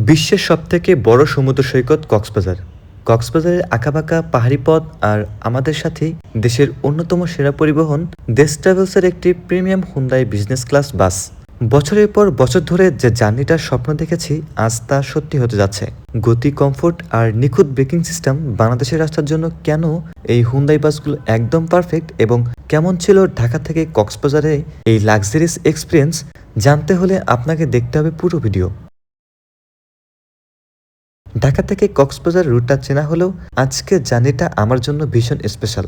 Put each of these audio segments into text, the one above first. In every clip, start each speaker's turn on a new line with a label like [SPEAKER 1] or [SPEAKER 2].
[SPEAKER 1] বিশ্বের সবথেকে বড় সমুদ্র সৈকত কক্সবাজার। কক্সবাজারের আঁকাবাঁকা পাহাড়ি পথ আর আমাদের সাথেই দেশের অন্যতম সেরা পরিবহন দেশ ট্রাভেলসের একটি প্রিমিয়াম হুন্দাই বিজনেস ক্লাস বাস। বছরের পর বছর ধরে যে জার্নিটার স্বপ্ন দেখেছি আজ তা সত্যি হতে যাচ্ছে। গতি, কমফোর্ট আর নিখুঁত ব্রেকিং সিস্টেম বাংলাদেশের রাস্তার জন্য কেন এই হুন্দাই বাসগুলো একদম পারফেক্ট এবং কেমন ছিল ঢাকা থেকে কক্সবাজারে এই লাক্সারিয়াস এক্সপিরিয়েন্স জানতে হলে আপনাকে দেখতে হবে পুরো ভিডিও। ঢাকা থেকে কক্সবাজার রুটটা চেনা হলেও আজকের জার্নিটা আমার জন্য ভীষণ স্পেশাল।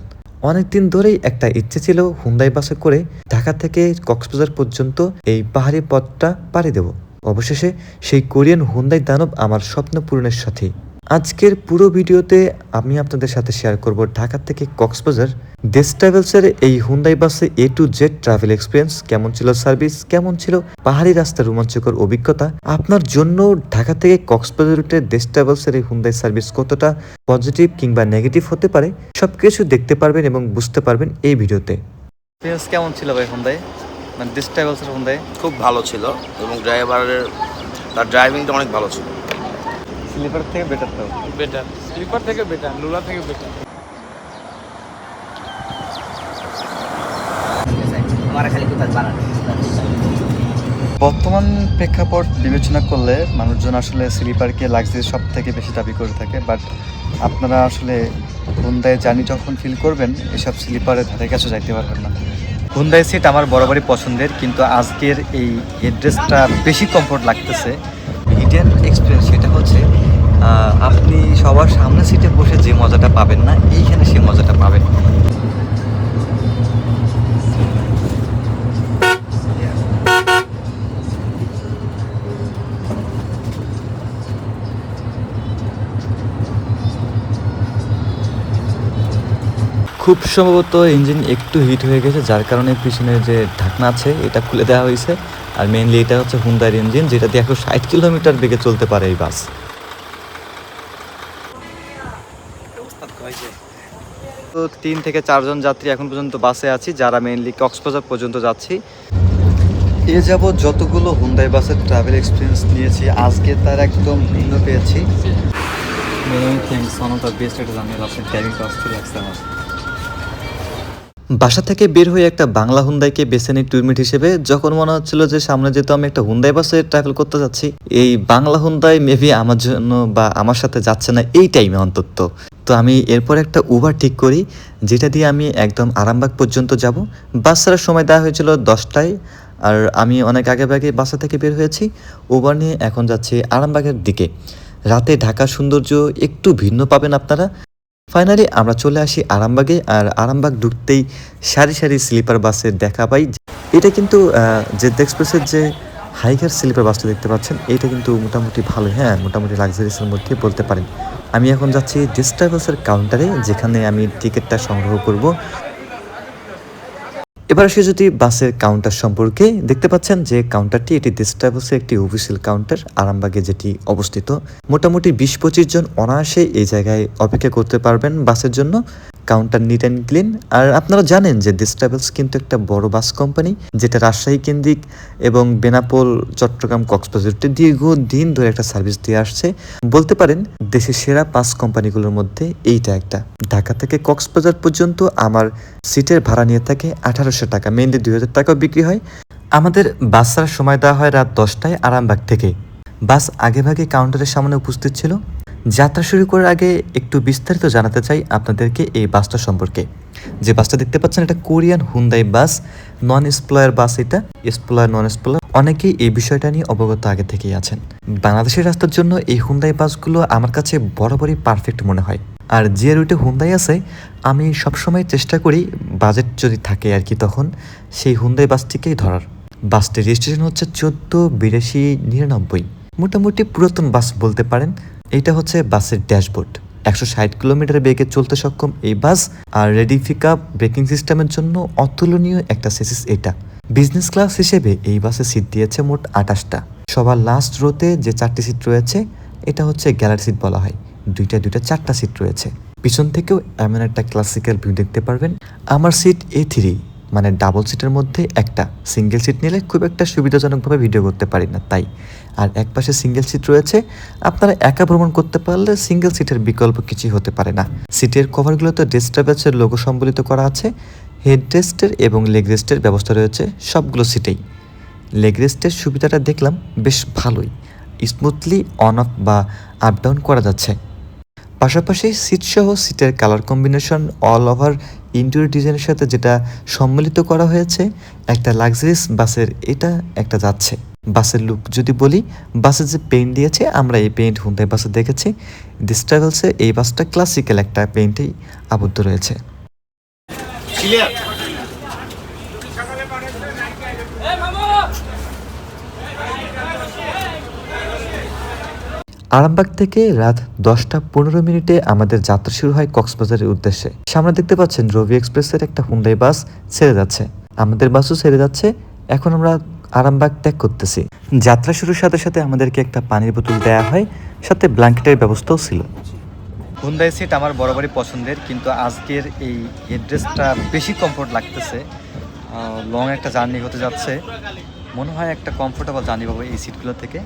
[SPEAKER 1] অনেকদিন ধরেই একটা ইচ্ছে ছিল হুন্দাই বাসে করে ঢাকা থেকে কক্সবাজার পর্যন্ত এই পাহাড়ি পথটা পাড়ি দেব। অবশেষে সেই কোরিয়ান হুন্দাই দানব আমার স্বপ্ন পূরণের সাথী। আজকের পুরো ভিডিওতে আমি আপনাদের সাথে শেয়ার করব ঢাকা থেকে কক্সবাজার দেশ ট্রাভেলসের এই হুন্দাই বাসে A to Z travel experience. কেমন ছিল সার্ভিস, কেমন ছিল পাহাড়ি রাস্তার রোমাঞ্চকর অভিজ্ঞতা। আপনার জন্য ঢাকা থেকে কক্সবাজার রুটে দেশ ট্রাভেলসের এই হুন্দাই সার্ভিস কতটা পজিটিভ কিংবা নেগেটিভ হতে পারে সবকিছু দেখতে পারবেন এবং বুঝতে পারবেন এই ভিডিওতে। কেমন ছিল ভাই হুন্দাই, মানে দেশ ট্রাভেলসের হুন্দাই?
[SPEAKER 2] খুব ভালো ছিল এবং তার ড্রাইভিংটা অনেক ভালো ছিল।
[SPEAKER 1] স্লিপার থেকে বেটার তো?
[SPEAKER 3] বেটার, স্লিপার থেকে বেটার, লুলা থেকে বেটার।
[SPEAKER 1] বর্তমান প্রেক্ষাপট বিবেচনা করলে মানুষজন আসলে স্লিপারকে লাক্সারি সব থেকে বেশি দাবি করে থাকে, বাট আপনারা আসলে হুন্দাই জার্নি যখন ফিল করবেন এসব স্লিপারের ধারে কাছে যাইতে পারবেন না। হুন্দাই সিট আমার বরাবরই পছন্দের, কিন্তু আজকের এই এড্রেসটা বেশি কমফোর্ট লাগতেছে। হিডেন এক্সপিরিয়েন্স সেটা হচ্ছে আপনি সবার সামনে সিটে বসে যে মজাটা পাবেন না, এইখানে সে মজাটা পাবেন। খুব সম্ভবত ইঞ্জিন একটু হিট হয়ে গেছে, যার কারণে পিছনে যে ঢাকনা আছে এটা খুলে দেওয়া হয়েছে। আর মেইনলি এটা হচ্ছে হুন্দাইয়ের ইঞ্জিন, যেটা দিয়ে 160 কিলোমিটার বেগে চলতে পারে এই বাস। তো 3 থেকে 4 জন যাত্রী এখন পর্যন্ত বাসে আছি, যারা মেইনলি কক্সবাজার পর্যন্ত যাচ্ছি। এ যাবৎ যতগুলো হুন্দাই বাসের ট্রাভেল এক্সপিরিয়েন্স নিয়েছি, আজকে তার একদম ভিন্ন পেয়েছি। বাসা থেকে বের হয়ে একটা বাংলা হুন্দাইকে বেছে নিই টুরমিট হিসেবে। যখন মনে হচ্ছিল যে সামনে যেহেতু আমি একটা হুন্দাই বাসে ট্রাভেল করতে যাচ্ছি, এই বাংলা হুন্দাই মেবি আমার জন্য বা আমার সাথে যাচ্ছে না এই টাইমে অন্তত। তো আমি এরপর একটা উবার ঠিক করি, যেটা দিয়ে আমি একদম আরামবাগ পর্যন্ত যাব। বাস ছাড়ার সময় দেওয়া হয়েছিল 10টায়, আর আমি অনেক আগে বাসা থেকে বের হয়েছি। উবার নিয়ে এখন যাচ্ছি আরামবাগের দিকে। রাতে ঢাকার সৌন্দর্য একটু ভিন্ন পাবেন আপনারা। ফাইনালি আমরা চলে আসি আরামবাগে, আর আরামবাগ ঢুকতেই সারি সারি স্লিপার বাসের দেখা পাই। এটা কিন্তু জেড এক্সপ্রেসের যে হাইগার স্লিপার বাসটা দেখতে পাচ্ছেন, এটা কিন্তু মোটামুটি ভালো, হ্যাঁ মোটামুটি লাক্সারিসের মধ্যে বলতে পারেন। আমি এখন যাচ্ছি দেশ ট্রাভেলসের কাউন্টারে, যেখানে আমি টিকিটটা সংগ্রহ করব। এবার আসে যদি বাসের কাউন্টার সম্পর্কে, দেখতে পাচ্ছেন যে কাউন্টারটি এটি দেশ ট্রাভেলসের একটি অফিসিয়াল কাউন্টার আরামবাগে যেটি অবস্থিত। মোটামুটি 20-25 জন অনায়াসে এই জায়গায় অপেক্ষা করতে পারবেন বাসের জন্য। Counter neat and clean. আর আপনারা জানেন যে দেশ ট্রাভেলস কিন্তু একটা বড় বাস কোম্পানি, যেটা রাজশাহী কেন্দ্রিক এবং বেনাপোল, চট্টগ্রাম, কক্সবাজারতে দীর্ঘদিন ধরে একটা সার্ভিস দিয়ে আসছে। বলতে পারেন দেশের সেরা বাস কোম্পানিগুলোর মধ্যে এইটা একটা। ঢাকা থেকে কক্সবাজার পর্যন্ত আমার সিটের ভাড়া নিয়ে থাকে 1800 টাকা, মেইনলি 2000 টাকাও বিক্রি হয়। আমাদের বাস ছাড়ার সময় দেওয়া হয় রাত 10টায় আরামবাগ থেকে। বাস আগেভাগে কাউন্টারের সামনে উপস্থিত ছিল। যাত্রা শুরু করার আগে একটু বিস্তারিত জানাতে চাই আপনাদেরকে এই বাসটা সম্পর্কে। যে বাসটা দেখতে পাচ্ছেন এটা কোরিয়ান হুন্দাই বাস, নন স্প্লয়ার বাস। এটা স্প্লয়ার নন স্প্লয়ার অনেকেই এই বিষয়টা নিয়ে অবগত আগে থেকেই আছেন। বাংলাদেশের রাস্তার জন্য এই হুন্দাই বাসগুলো আমার কাছে বরাবরই পারফেক্ট মনে হয়। আর যে রুটে হুন্দাই আছে আমি সবসময় চেষ্টা করি বাজেট যদি থাকে আর কি, তখন সেই হুন্দাই বাসটিকেই ধরার। বাসটির রেজিস্ট্রেশন হচ্ছে 148299, মোটামুটি পুরাতন বাস বলতে পারেন। এইটা হচ্ছে বাসের ড্যাশবোর্ড। 160 কিলোমিটার বেগে চলতে সক্ষম এই বাস। আর রেডি পিক আপ ব্রেকিং সিস্টেমের জন্য অতুলনীয় একটা সেসিস এটা। বিজনেস ক্লাস হিসেবে এই বাসে সিট দিয়েছে মোট 28টা। সবার লাস্ট রোতে যে 4টি সিট রয়েছে এটা হচ্ছে গ্যালারি সিট বলা হয়। দুইটা 4টা সিট রয়েছে। পিছন থেকেও এমন একটা ক্লাসিক্যাল ভিউ দেখতে পারবেন। আমার সিট A3, মানে ডাবল সিটের মধ্যে একটা, সিঙ্গেল সিট নিলে খুব একটা সুবিধাজনকভাবে ভিডিও করতে পারি না তাই। আর এক পাশে সিঙ্গেল সিট রয়েছে, আপনারা একা ভ্রমণ করতে পারলে সিঙ্গেল সিটের বিকল্প কিছুই হতে পারে না। সিটের কভারগুলোতে ডেস্ক ট্রাভেলসের লোগো সম্বলিত করা আছে। হেড রেস্টের এবং লেগ রেস্টের ব্যবস্থা রয়েছে সবগুলো সিটেই। লেগ রেস্টের সুবিধাটা দেখলাম বেশ ভালোই, স্মুথলি অন অফ বা আপ ডাউন করা যাচ্ছে। পাশাপাশি সিটসহ সিটের colour combination all over interior ডিজাইনের সাথে যেটা সম্মিলিত করা হয়েছে, একটা লাক্সারিয়াস বাসের এটা একটা যাচ্ছে। বাসের লুক যদি বলি, বাসে যে পেইন্ট দিয়েছে আমরা এই পেইন্ট হুন্দাই বাসে দেখেছি। দিস ট্রাভেলসে এই বাসটা ক্লাসিক্যাল একটা পেইন্টেই আবদ্ধ রয়েছে। আরামবাগ থেকে রাত 10:15 আমাদের যাত্রা শুরু হয় কক্সবাজারের উদ্দেশ্যে। সামনে দেখতে পাচ্ছেন রবি এক্সপ্রেসের একটা হুন্ডাই বাস ছেড়ে যাচ্ছে, আমাদের বাসও ছেড়ে যাচ্ছে। এখন আমরা আরামবাগ ত্যাগ করতেছি। যাত্রা শুরুর সাথে সাথে আমাদেরকে একটা পানির বোতল দেওয়া হয়, সাথে ব্ল্যাঙ্কেটের ব্যবস্থাও ছিল। হুন্ডাই সিট আমার বরাবরই পছন্দের, কিন্তু আজকের এই হেডরেস্টটা বেশি কমফোর্ট লাগতেছে। লং একটা জার্নি হতে যাচ্ছে, মনে হয় একটা কমফোর্টেবল জার্নি পাবো এই সিটগুলো থেকে।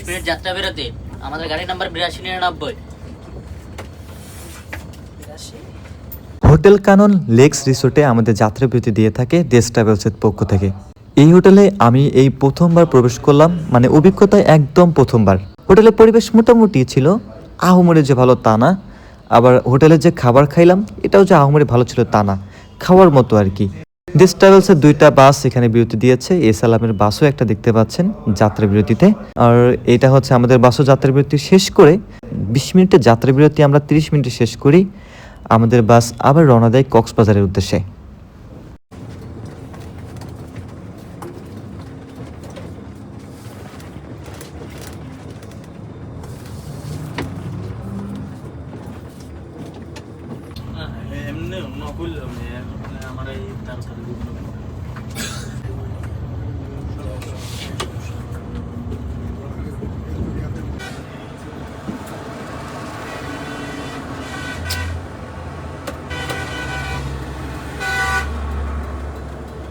[SPEAKER 4] মিনিট যাত্রা বেরোতে আমাদের গাড়ি নাম্বার 8299।
[SPEAKER 1] হোটেল কানন লেকস রিসোর্টে আমাদের যাত্রাবিরতি দিয়ে থাকে দেশ ট্রাভেলসের পক্ষ থেকে। এই হোটেলে আমি এই প্রথমবার প্রবেশ করলাম, মানে অভিজ্ঞতায় একদম প্রথমবার। হোটেলের পরিবেশ মোটামুটি ছিল, আহমরে যে ভালো তা না, আবার হোটেলে যে খাবার খাইলাম এটাও যে আহমরে ভালো ছিল তা না, খাওয়ার মতো আর কি। দেশ ট্রাভেলসের 2টা বাস এখানে বিরতি দিয়েছে, সালামের বাসও একটা দেখতে পাচ্ছেন যাত্রা বিরতিতে। আর এটা হচ্ছে আমাদের বাসও যাত্রা বিরতি শেষ করে 20 মিনিটের যাত্রা বিরতি আমরা 30 মিনিটে শেষ করি। আমাদের বাস আবার রওনা দেয় কক্সবাজারের উদ্দেশ্যে।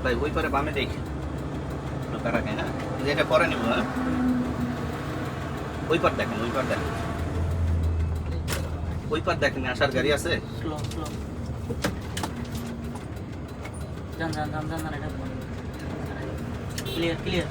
[SPEAKER 5] ভাই ওই পারে বামে দেখি নৌকা রাখে, হ্যাঁ এটা পরে নিব। হ্যাঁ ওই পার দেখেন, ওই পার দেখেন, ওই পার দেখেন, আসার গাড়ি আছে।
[SPEAKER 4] স্লো স্লো যান যান যান যান, এটা ক্লিয়ার ক্লিয়ার।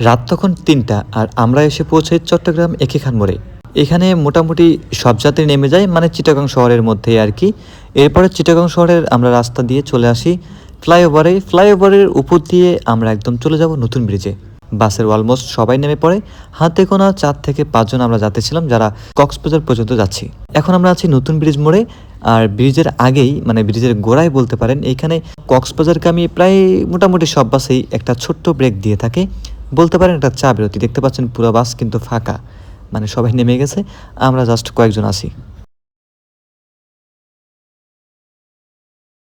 [SPEAKER 1] রাত তখন 3টা আর আমরা এসে পৌঁছাই চট্টগ্রাম একে খান মোড়ে। এখানে মোটামুটি সব যাত্রী নেমে যায়, মানে চিটাগাং শহরের মধ্যেই আর কি। এরপরে চিটাগাং শহরের আমরা রাস্তা দিয়ে চলে আসি ফ্লাইওভারে। ফ্লাইওভারের উপর দিয়ে আমরা একদম চলে যাব নতুন ব্রিজে। বাসের অলমোস্ট সবাই নেমে পড়ে, হাতে গোনা 4 থেকে 5 জন আমরা যাত্রী ছিলাম যারা কক্সবাজার পর্যন্ত যাচ্ছি। এখন আমরা আছি নতুন ব্রিজ মোড়ে, আর ব্রিজের আগেই মানে ব্রিজের গোড়ায় বলতে পারেন, এইখানে কক্সবাজারগামী প্রায় মোটামুটি সব বাসেই একটা ছোট্ট ব্রেক দিয়ে থাকে, বলতে পারেন একটা চা বিরতি। দেখতে পাচ্ছেন পুরো বাস কিন্তু ফাঁকা, মানে সবাই নেমে গেছে, আমরা জাস্ট কয়েকজন আছি।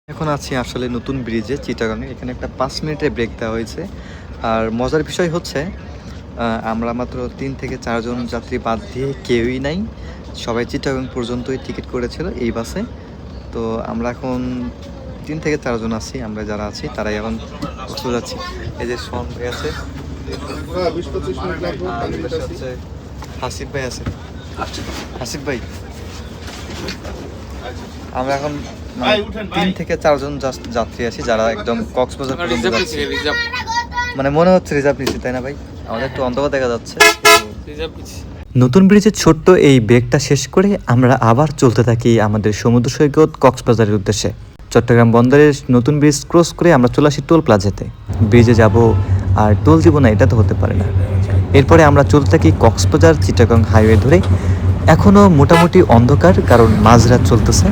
[SPEAKER 1] এখন আছি আসলে নতুন ব্রিজে চিটাগাংয়ে। এখানে একটা 5 মিনিটের ব্রেক দেওয়া হয়েছে। আর মজার বিষয় হচ্ছে আমরা মাত্র 3 থেকে 4 জন যাত্রী বাদ দিয়ে কেউই নাই, সবাই চিটাগাং পর্যন্তই টিকিট করেছিল এই বাসে। তো আমরা এখন 3 থেকে 4 জন আছি, আমরা যারা আছি তারাই এখন চলে যাচ্ছি। এই যে সোহন ভাই আছে, হাসিফ ভাই আছে,
[SPEAKER 2] আসছে তো।
[SPEAKER 1] হাসিফ ভাই, আমরা এখন 3 থেকে 4 জন যাত্রী আছি যারা একদম কক্সবাজার পর্যন্ত
[SPEAKER 3] রিজার্ভ
[SPEAKER 1] যাচ্ছি।
[SPEAKER 3] নিচ্ছি রিজার্ভ
[SPEAKER 1] মানে মনে হচ্ছে রিজার্ভ নিচ্ছি, তাই না ভাই? আমাদের একটু অন্ধকার দেখা যাচ্ছে।
[SPEAKER 3] রিজার্ভ নিচ্ছি।
[SPEAKER 1] নতুন ব্রিজের ছোট্ট এই ব্রেকটা শেষ করে আমরা আবার চলতে থাকি আমাদের সমুদ্র সৈকত কক্সবাজারের উদ্দেশ্যে। চট্টগ্রাম বন্দরের নতুন ব্রিজ ক্রস করে আমরা চলে আসি টোল প্লাজাতে। ব্রিজে যাব আর টোল দিব না, এটা তো হতে পারে না। এরপরে আমরা চলতে থাকি কক্সবাজার চিটাগং হাইওয়ে ধরে। এখনও মোটামুটি অন্ধকার, কারণ মাঝরাত চলতেছে।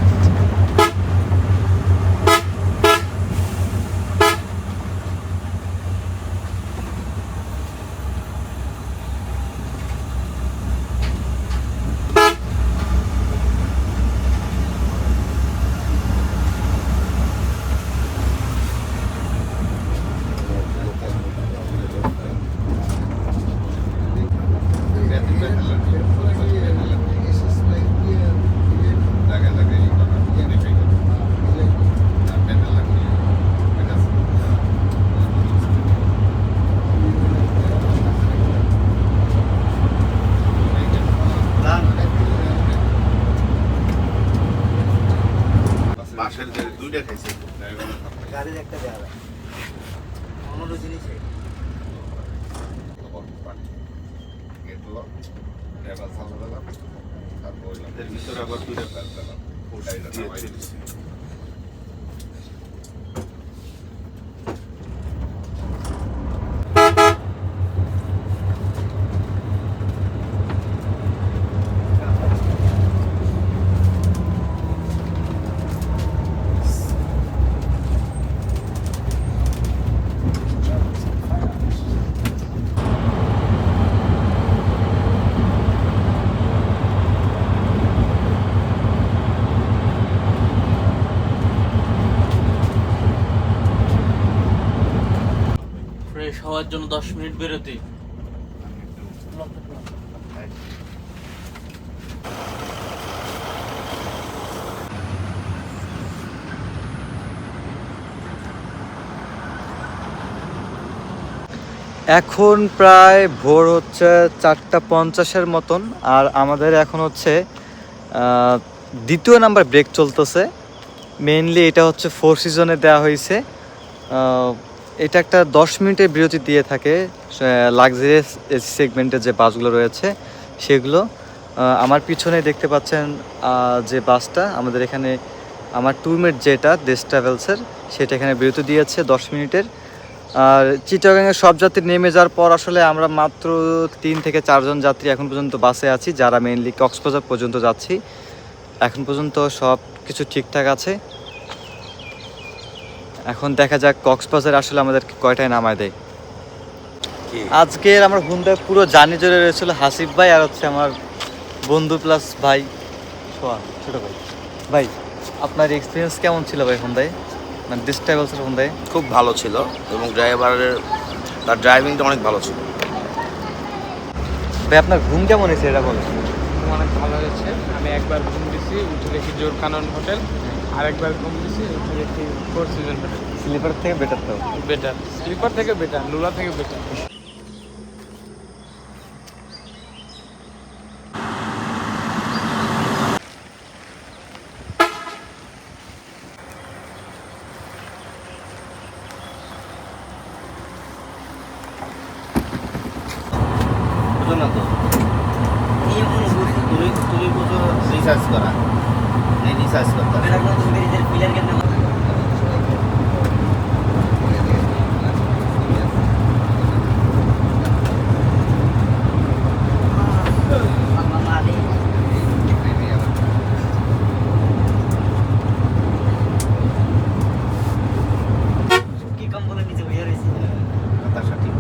[SPEAKER 4] ফ্রেশ হওয়ার জন্য 10 মিনিট বিরতি।
[SPEAKER 1] এখন প্রায় ভোর হচ্ছে 4:50 মতন, আর আমাদের এখন হচ্ছে দ্বিতীয় নাম্বার ব্রেক চলতেছে। মেইনলি এটা হচ্ছে 4 সিজনে দেওয়া হয়েছে। এটা একটা 10 মিনিটের বিরতি দিয়ে থাকে লাক্সারিয়াস সেগমেন্টের যে বাসগুলো রয়েছে সেগুলো। আমার পিছনে দেখতে পাচ্ছেন যে বাসটা আমাদের এখানে, আমার ট্যুরমেট যেটা দেশ ট্রাভেলসের, সেটা এখানে বিরতি দিয়েছে 10 মিনিটের। আর চিটাগাংয়ের সব যাত্রী নেমে যাওয়ার পর আসলে আমরা মাত্র 3 থেকে 4 জন যাত্রী এখন পর্যন্ত বাসে আছি, যারা মেইনলি কক্সবাজার পর্যন্ত যাচ্ছি। এখন পর্যন্ত সব কিছু ঠিকঠাক আছে। এখন দেখা যাক কক্সবাজার আসলে আমাদের কয়টায় নামায় দেয়। আজকের আমার হুন্দায় পুরো জার্নি জুড়ে রয়েছিল হাসিফ ভাই আর হচ্ছে আমার বন্ধু প্লাস ভাই সোহান, ছোটো ভাই। ভাই, আপনার এক্সপিরিয়েন্স কেমন ছিল ভাই হুন্দায়, মানে দেশ ট্রাভেলসের হুন্দায়?
[SPEAKER 2] খুব ভালো ছিল এবং তার ড্রাইভিংটা অনেক ভালো ছিল।
[SPEAKER 1] ভাই, আপনার ঘুম কেমন হয়েছে এটা বলেন।
[SPEAKER 3] অনেক ভালো হয়েছে। আমি একবার ঘুম দিছি, উঠে দেখি জোর কানন হোটেল। আরেকবার ঘুম দিছি, উঠে দেখি 4 সিজন হোটেল।
[SPEAKER 1] স্লিপার থেকে বেটার তো?
[SPEAKER 3] বেটার, স্লিপার থেকে বেটার, লুলা থেকে বেটার।
[SPEAKER 5] বুঝো না তো, তুমি বুঝো রিসার্চ করা, রিসার্চ করতে হবে। কথা সঠিক।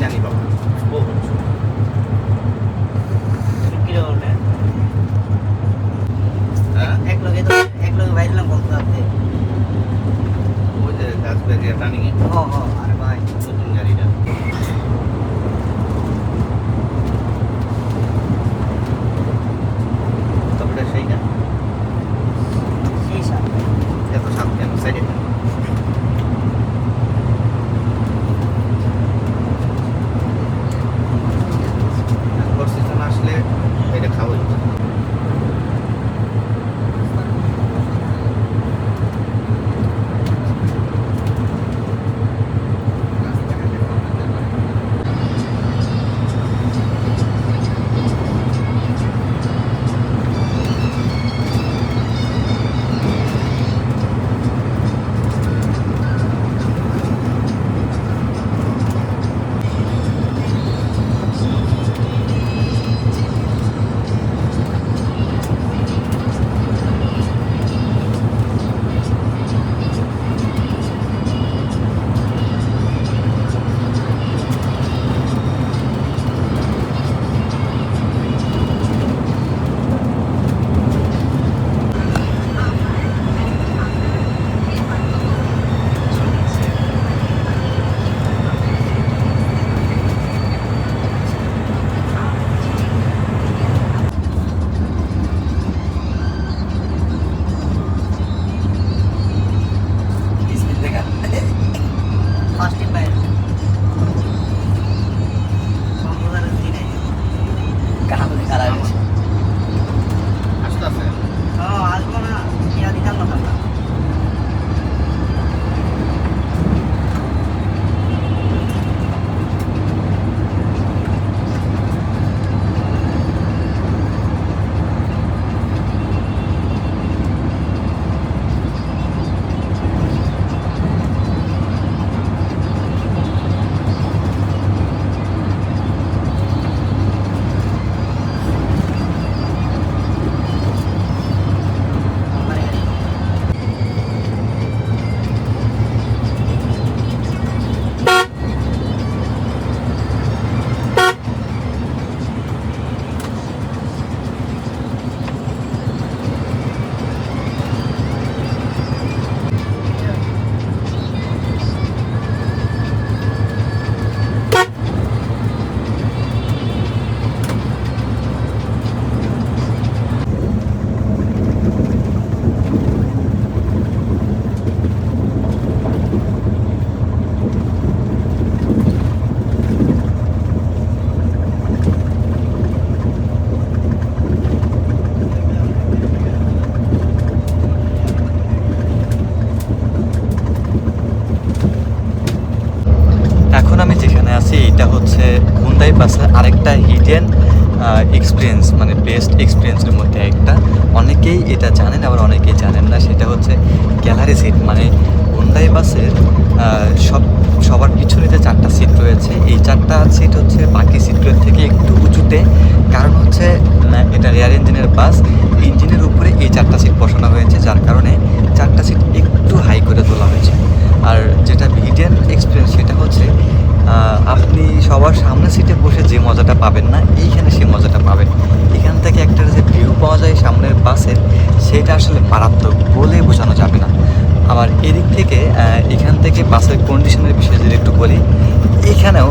[SPEAKER 5] জানি বাবা, ও এটা খাবোই।
[SPEAKER 1] এখন আমি যেখানে আছি এটা হচ্ছে হুন্দাই বাসের আরেকটা হিডেন এক্সপিরিয়েন্স, মানে বেস্ট এক্সপিরিয়েন্সের মধ্যে একটা। অনেকেই এটা জানেন, আবার অনেকেই জানেন না। সেটা হচ্ছে গ্যালারি সিট। মানে হুন্দাই বাসের সবার পিছনে যে 4টা সিট রয়েছে, এই 4টা সিট হচ্ছে বাকি সিটগুলোর থেকে একটু উঁচুতে। কারণ হচ্ছে এটা রেয়ার ইঞ্জিনের বাস, ইঞ্জিনের উপরে এই 4টা সিট বসানো হয়েছে, যার কারণে 4টা সিট একটু হাই করে তোলা হয়েছে। আর যেটা হিডেন এক্সপিরিয়েন্স সেটা হচ্ছে আপনি সবার সামনের সিটে বসে যে মজাটা পাবেন না, এইখানে সেই মজাটা পাবেন। এখান থেকে একটা যে ভিউ পাওয়া যায় সামনের বাসের, সেটা আসলে মারাত্মক, বলে বোঝানো যাবে না। আবার এদিক থেকে এখান থেকে বাসের কন্ডিশনের বিষয়ে যদি একটু বলি, এখানেও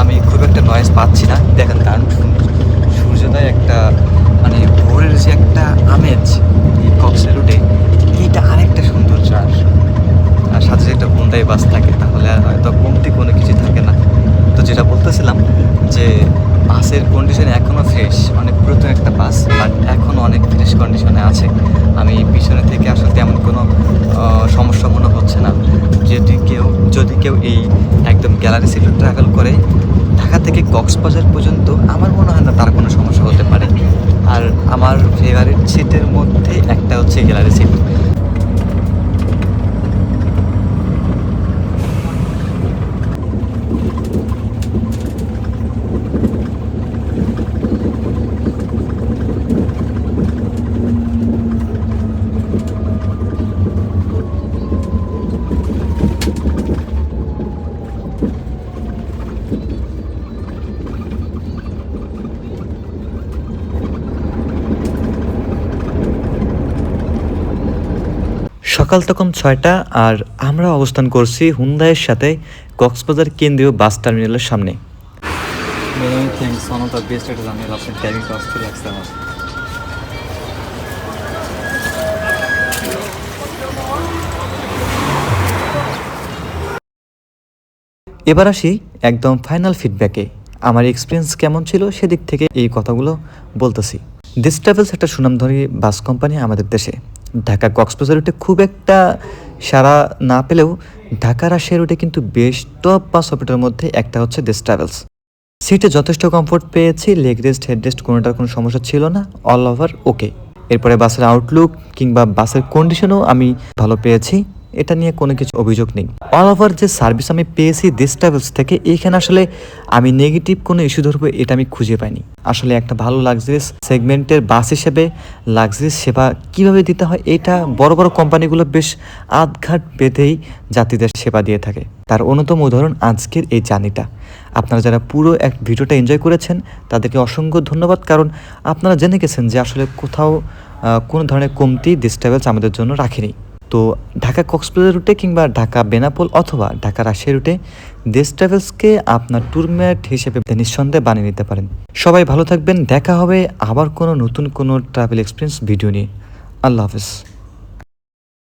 [SPEAKER 1] আমি খুব একটা নয়েজ পাচ্ছি না। দেখেন, কারণ সূর্যোদয় একটা মানে ভোরের যে একটা আমেজ এই কক্সের রুটে, এইটা আরেকটা সৌন্দর্য। আর সাথে যদি একটা হুন্দাই বাস থাকে তাহলে হয়তো কমতি কোনো কিছু থাকে না। তো যেটা বলতেছিলাম যে বাসের কন্ডিশন এখনও ফ্রেশ, অনেক পুরাতন একটা বাস, বাট এখনও অনেক ফ্রেশ কন্ডিশনে আছে। আমি পিছনে থেকে আসলে তেমন কোনো সমস্যা মনে হচ্ছে না। যদি কেউ এই একদম গ্যালারি সিটে ট্রাভেল করে ঢাকা থেকে কক্সবাজার পর্যন্ত, আমার মনে হয় না তার কোনো সমস্যা হতে পারে। আর আমার ফেভারিট সিটের মধ্যে একটা হচ্ছে গ্যালারি সিট। সকাল তখন 6টা, আর আমরা অবস্থান করছি হুন্দাইয়ের সাথে কক্সবাজার কেন্দ্রীয় বাস টার্মিনালের সামনে। এবার আসি একদম ফাইনাল ফিডব্যাকে। আমার এক্সপিরিয়েন্স কেমন ছিল সেদিক থেকে এই কথাগুলো বলতেছি। দিস ট্রাভেলস একটা সুনামধনী বাস কোম্পানি আমাদের দেশে। ঢাকা কক্সবাজার রুটে খুব একটা সাড়া না পেলেও ঢাকা রাজশাহী রুটে কিন্তু বেশ টপ বাস অপারেটরের মধ্যে একটা হচ্ছে দিস ট্রাভেলস। সিটে যথেষ্ট কমফোর্ট পেয়েছি, লেগ রেস্ট হেড রেস্ট কোনোটার কোনো সমস্যা ছিল না, অল ওভার ওকে। এরপরে বাসের আউটলুক কিংবা বাসের কন্ডিশনও আমি ভালো পেয়েছি, এটা নিয়ে কোনো কিছু অভিযোগ নেই। অল ওভার যে সার্ভিস আমি পেয়েছি দিস ট্রাভেলস থেকে, এইখানে আসলে আমি নেগেটিভ কোনো ইস্যু ধরবো এটা আমি খুঁজে পাইনি। আসলে একটা ভালো লাক্সারিয়াস সেগমেন্টের বাস হিসেবে লাক্সারিয়াস সেবা কিভাবে দিতে হয় এটা বড় বড় কোম্পানিগুলো বেশ আধঘাট বেঁধেই যাত্রীদের সেবা দিয়ে থাকে। তার অন্যতম উদাহরণ আজকের এই জার্নিটা। আপনারা যারা পুরো এক ভিডিওটা এনজয় করেছেন তাদেরকে অসংখ্য ধন্যবাদ, কারণ আপনারা জেনে গেছেন যে আসলে কোথাও কোনো ধরনের কমতি দিস ট্রাভেলস আমাদের জন্য রাখেনি। তো ঢাকা কক্সবাজার রুটে কিংবা ঢাকা বেনাপোল অথবা ঢাকা রাজশাহী রুটে দিস ট্রাভেলসকে আপনার ট্যুরমেট হিসেবে নিঃসন্দেহে বানিয়ে নিতে পারেন। সবাই ভালো থাকবেন, দেখা হবে আবার কোনো নতুন কোনো ট্রাভেল এক্সপিরিয়েন্স ভিডিও নিয়ে। আল্লাহ হাফেজ।